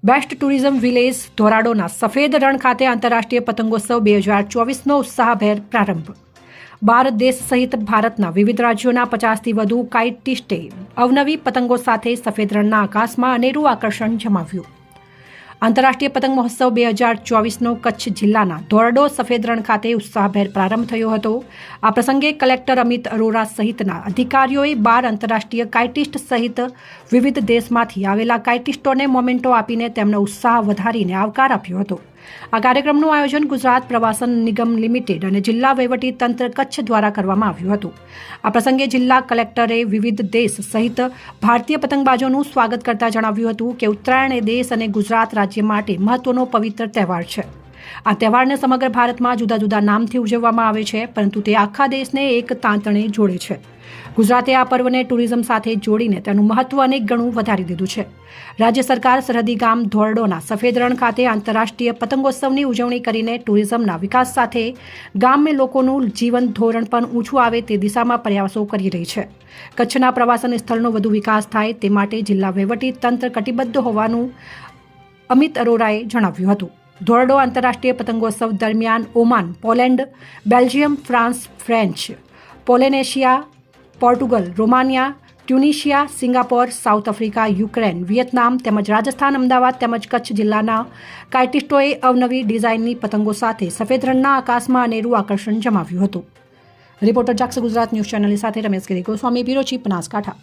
Best tourism village ધોરાડોના સફેદ રણ ખાતે આંતરરાષ્ટ્રીય પતંગોત્સવ 2024નો ઉત્સાહભેર પ્રારંભ। ભારત દેશ સહિત ભારતના વિવિધ રાજ્યોના 50થી વધુ કાઇટિસ્ટે અવનવી પતંગો સાથે સફેદ રણના આકાશમાં અનેરું આકર્ષણ જમાવ્યું। આંતરરાષ્ટ્રીય પતંગ મહોત્સવ 2024નો કચ્છ જિલ્લાના ધોરાડો સફેદ રણ ખાતે ઉત્સાહભેર પ્રારંભ થયો હતો। આ પ્રસંગે કલેક્ટર અમિત અરોરા સહિતના અધિકારીઓએ 12 આંતરરાષ્ટ્રીય કાઇટિસ્ટ સહિત વિવિધ દેશમાંથી આવેલા કાઇટિસ્ટોને મોમેન્ટો આપીને તેમનો ઉત્સાહ વધારીને આવકાર આપ્યો હતો। આ કાર્યક્રમનું આયોજન ગુજરાત પ્રવાસન નિગમ લિમિટેડ અને જિલ્લા વહીવટી તંત્ર કચ્છ દ્વારા કરવામાં આવ્યું હતું। આ પ્રસંગે જિલ્લા કલેક્ટરે વિવિધ દેશ સહિત ભારતીય પતંગબાજોનું સ્વાગત કરતા જણાવ્યું હતું કે ઉત્તરાયણ એ દેશ અને ગુજરાત રાજ્ય માટે મહત્વનો પવિત્ર તહેવાર છે। આ તહેવારને સમગ્ર ભારતમાં જુદા જુદા નામથી ઉજવવામાં આવે છે, પરંતુ તે આખા દેશને એક તાંતણે જોડે છે। ગુજરાતે આ પર્વને ટુરિઝમ સાથે જોડીને તેનું મહત્વ અનેક ગણું વધારી દીધું છે। રાજ્ય સરકાર સરહદી ગામ ધોરડોના સફેદ રણ ખાતે આંતરરાષ્ટ્રીય પતંગોત્સવની ઉજવણી કરીને ટુરિઝમના વિકાસ સાથે ગામમાં લોકોનું જીવન ધોરણ પણ ઊંચું આવે તે દિશામાં પ્રયાસો કરી રહી છે। કચ્છના પ્રવાસન સ્થળનો વધુ વિકાસ થાય તે માટે જિલ્લા વહીવટી તંત્ર કટિબદ્ધ હોવાનું અમિત અરોરાએ જણાવ્યું હતું। ધોરડો આંતરરાષ્ટ્રીય પતંગોત્સવ દરમિયાન Oman, Poland, Belgium, France, French, Polynesia, Portugal, Romania, Tunisia, Singapore, South Africa, Ukraine, Vietnam તેમજ રાજસ્થાન, અમદાવાદ તેમજ કચ્છ જિલ્લાના કાઇટિસ્ટોએ અવનવી ડિઝાઇનની પતંગો સાથે સફેદ રણના આકાશમાં અનેરું આકર્ષણ જમાવ્યું હતું। રિપોર્ટર જાક્ષ ગુજરાત ન્યૂઝ ચેનલની સાથે રમેશ ગિરી ગોસ્વામી, બ્યુરો ચીફ, બનાસકાંઠા।